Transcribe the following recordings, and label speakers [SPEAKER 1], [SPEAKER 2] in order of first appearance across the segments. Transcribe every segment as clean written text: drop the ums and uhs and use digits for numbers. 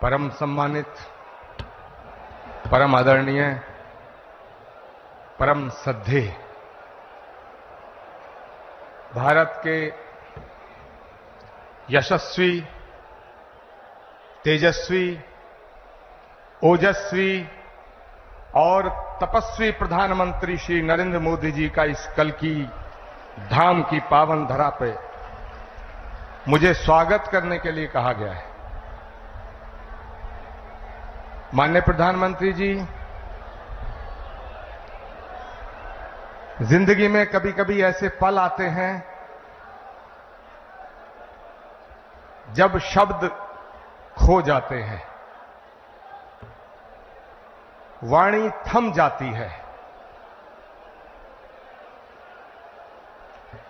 [SPEAKER 1] परम सम्मानित, परम आदरणीय, परम श्रद्धेय भारत के यशस्वी, तेजस्वी, ओजस्वी और तपस्वी प्रधानमंत्री श्री नरेंद्र मोदी जी का इस कल की धाम की पावन धरा पे मुझे स्वागत करने के लिए कहा गया है। माननीय प्रधानमंत्री जी, जिंदगी में कभी कभी ऐसे पल आते हैं जब शब्द खो जाते हैं, वाणी थम जाती है।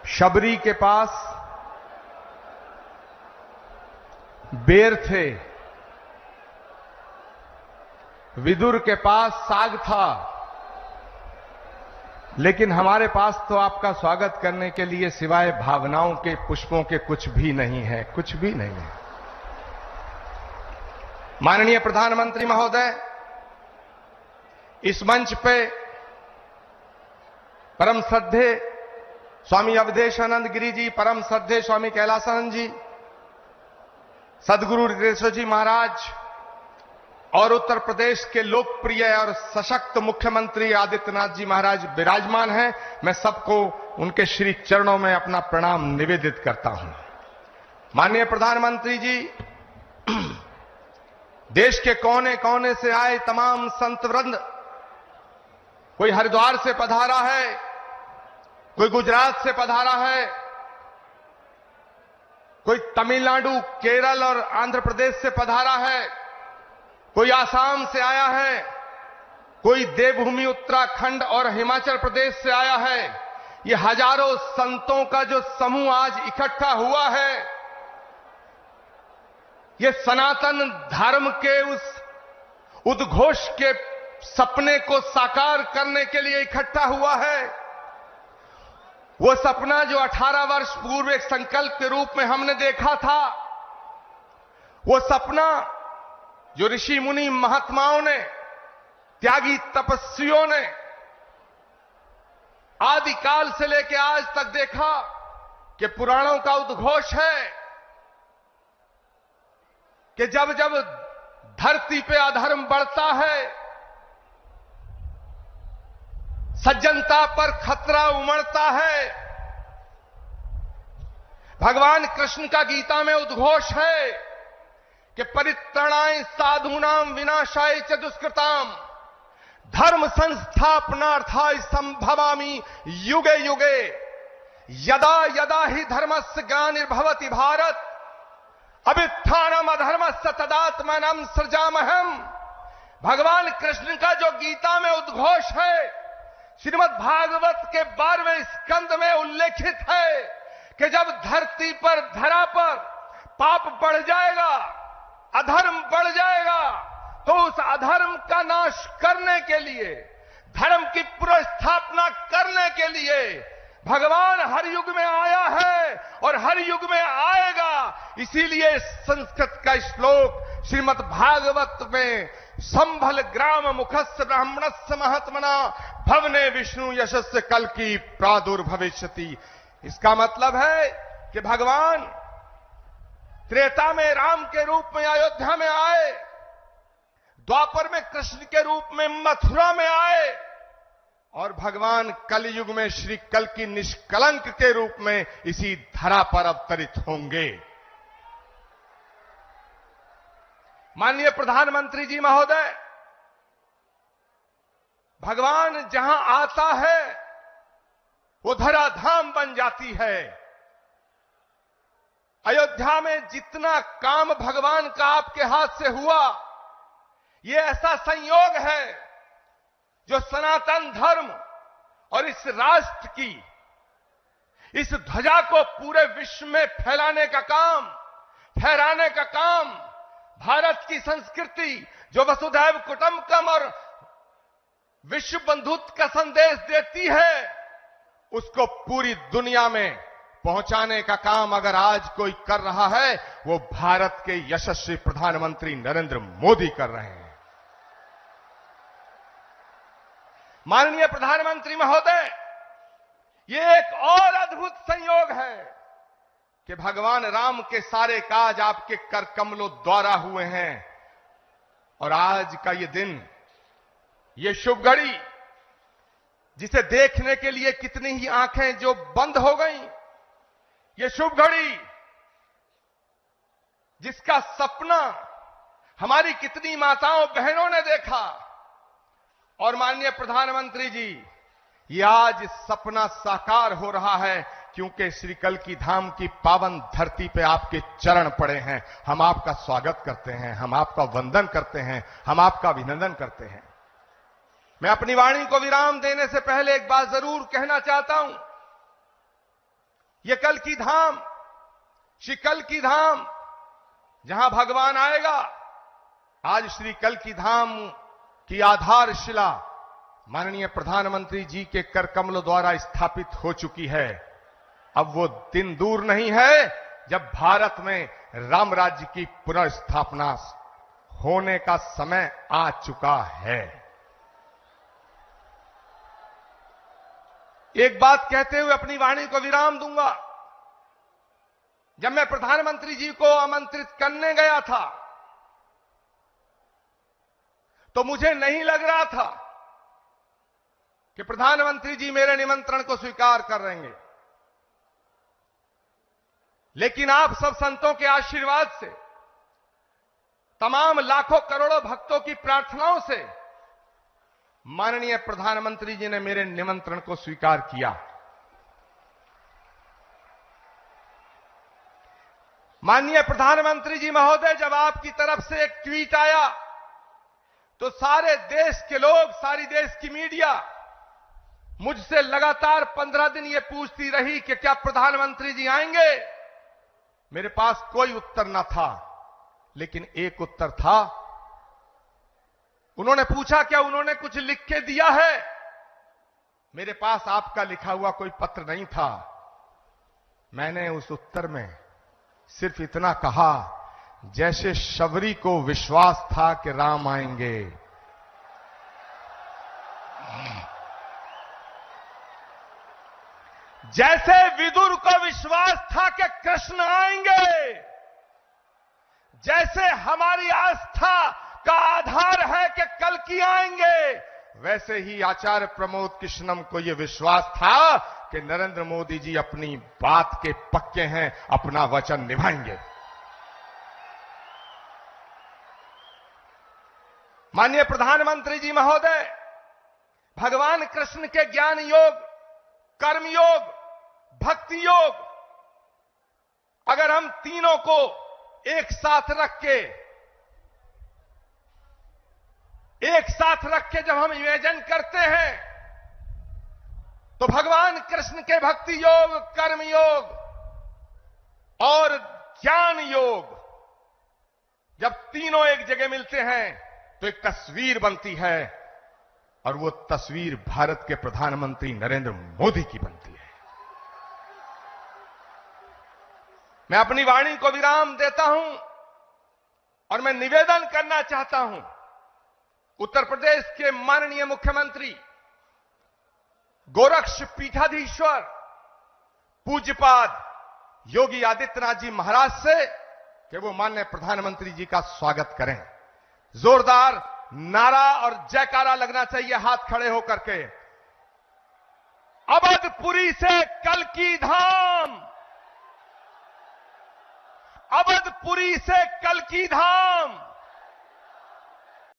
[SPEAKER 1] शबरी के पास बेर थे, विदुर के पास साग था, लेकिन हमारे पास तो आपका स्वागत करने के लिए सिवाय भावनाओं के पुष्पों के कुछ भी नहीं है, कुछ भी नहीं है। माननीय प्रधानमंत्री महोदय, इस मंच पे परम श्रद्धेय स्वामी अवधेशानंद गिरी जी, परम श्रद्धेय स्वामी कैलासानंद जी, सदगुरु हृदयेश्वर जी महाराज और उत्तर प्रदेश के लोकप्रिय और सशक्त मुख्यमंत्री आदित्यनाथ जी महाराज विराजमान हैं। मैं सबको उनके श्री चरणों में अपना प्रणाम निवेदित करता हूं। माननीय प्रधानमंत्री जी, देश के कोने कोने से आए तमाम संत वृंद, कोई हरिद्वार से पधारा है, कोई गुजरात से पधारा है, कोई तमिलनाडु, केरल और आंध्र प्रदेश से पधारा है, कोई आसाम से आया है, कोई देवभूमि उत्तराखंड और हिमाचल प्रदेश से आया है। ये हजारों संतों का जो समूह आज इकट्ठा हुआ है, ये सनातन धर्म के उस उद्घोष के सपने को साकार करने के लिए इकट्ठा हुआ है। वो सपना जो 18 वर्ष पूर्व एक संकल्प के रूप में हमने देखा था, वो सपना जो ऋषि मुनि महात्माओं ने, त्यागी तपस्वियों ने आदिकाल से लेकर आज तक देखा कि पुराणों का उद्घोष है कि जब जब धरती पे अधर्म बढ़ता है, सज्जनता पर खतरा उमड़ता है। भगवान कृष्ण का गीता में उद्घोष है कि परित्रणाय साधूनाम विनाशाय च दुष्कृताम धर्म संस्थापनार्थाय संभवामि युगे युगे यदा यदा ही धर्मस्य ग्लानिर्भवति भारत अभ्युत्थानम अधर्मस्य तदात्मानं सृजामहम्। भगवान कृष्ण का जो गीता में उद्घोष है, श्रीमद् भागवत के 12वें स्कंद में उल्लेखित है कि जब धरती पर, धरा पर पाप बढ़ जाएगा, अधर्म बढ़ जाएगा, तो उस अधर्म का नाश करने के लिए, धर्म की पुनर्स्थापना करने के लिए भगवान हर युग में आया है और हर युग में आएगा। इसीलिए संस्कृत का श्लोक श्रीमद् भागवत में संभल ग्राम मुखस्य ब्राह्मणस्य महात्मना भवने विष्णु यशस्य कल की प्रादुर्भविष्यति। इसका मतलब है कि भगवान त्रेता में राम के रूप में अयोध्या में आए, द्वापर में कृष्ण के रूप में मथुरा में आए और भगवान कलयुग में श्री कल की निष्कलंक के रूप में इसी धरा पर अवतरित होंगे। माननीय प्रधानमंत्री जी महोदय, भगवान जहां आता है वो धराधाम बन जाती है। अयोध्या में जितना काम भगवान का आपके हाथ से हुआ, ये ऐसा संयोग है जो सनातन धर्म और इस राष्ट्र की, इस ध्वजा को पूरे विश्व में फैलाने का काम, फहराने का काम, भारत की संस्कृति जो वसुधैव कुटुंबकम और विश्व बंधुत्व का संदेश देती है, उसको पूरी दुनिया में पहुंचाने का काम अगर आज कोई कर रहा है, वो भारत के यशस्वी प्रधानमंत्री नरेंद्र मोदी कर रहे हैं। माननीय प्रधानमंत्री महोदय, ये एक और अद्भुत संयोग है कि भगवान राम के सारे काज आपके कर कमलों द्वारा हुए हैं, और आज का ये दिन, ये शुभ घड़ी, जिसे देखने के लिए कितनी ही आंखें जो बंद हो गईं, ये शुभ घड़ी जिसका सपना हमारी कितनी माताओं बहनों ने देखा, और माननीय प्रधानमंत्री जी, ये आज सपना साकार हो रहा है, क्योंकि श्री कल्की धाम की पावन धरती पे आपके चरण पड़े हैं। हम आपका स्वागत करते हैं, हम आपका वंदन करते हैं, हम आपका अभिनंदन करते हैं। मैं अपनी वाणी को विराम देने से पहले एक बात जरूर कहना चाहता हूं। ये कल्की धाम, श्री कल्की धाम, जहां भगवान आएगा, आज श्री कल्की धाम की आधारशिला माननीय प्रधानमंत्री जी के कर कमलों द्वारा स्थापित हो चुकी है। अब वो दिन दूर नहीं है जब भारत में राम राज्य की पुनर्स्थापना होने का समय आ चुका है। एक बात कहते हुए अपनी वाणी को विराम दूंगा। जब मैं प्रधानमंत्री जी को आमंत्रित करने गया था, तो मुझे नहीं लग रहा था कि प्रधानमंत्री जी मेरे निमंत्रण को स्वीकार कर लेंगे, लेकिन आप सब संतों के आशीर्वाद से, तमाम लाखों करोड़ों भक्तों की प्रार्थनाओं से माननीय प्रधानमंत्री जी ने मेरे निमंत्रण को स्वीकार किया। माननीय प्रधानमंत्री जी महोदय, जब आपकी तरफ से एक ट्वीट आया, तो सारे देश के लोग, सारी देश की मीडिया मुझसे लगातार 15 दिन ये पूछती रही कि क्या प्रधानमंत्री जी आएंगे। मेरे पास कोई उत्तर न था, लेकिन एक उत्तर था। उन्होंने पूछा क्या उन्होंने कुछ लिख के दिया है। मेरे पास आपका लिखा हुआ कोई पत्र नहीं था। मैंने उस उत्तर में सिर्फ इतना कहा, जैसे शबरी को विश्वास था कि राम आएंगे, जैसे विदुर को विश्वास था कि कृष्ण आएंगे, जैसे हमारी आस्था का आधार है कि कल्की आएंगे, वैसे ही आचार्य प्रमोद कृष्णम को यह विश्वास था कि नरेंद्र मोदी जी अपनी बात के पक्के हैं, अपना वचन निभाएंगे। माननीय प्रधानमंत्री जी महोदय, भगवान कृष्ण के ज्ञान योग, कर्म योग, भक्ति योग, अगर हम तीनों को एक साथ रख के जब हम इमेजिन करते हैं, तो भगवान कृष्ण के भक्ति योग, कर्म योग और ज्ञान योग जब तीनों एक जगह मिलते हैं, तो एक तस्वीर बनती है, और वो तस्वीर भारत के प्रधानमंत्री नरेंद्र मोदी की बनती है। मैं अपनी वाणी को विराम देता हूं, और मैं निवेदन करना चाहता हूं उत्तर प्रदेश के माननीय मुख्यमंत्री गोरक्ष पीठाधीश्वर पूज्यपाद योगी आदित्यनाथ जी महाराज से कि वो माननीय प्रधानमंत्री जी का स्वागत करें। जोरदार नारा और जयकारा लगना चाहिए हाथ खड़े होकर के। अवधपुरी से कल्की धाम, अवधपुरी से कल्की धाम।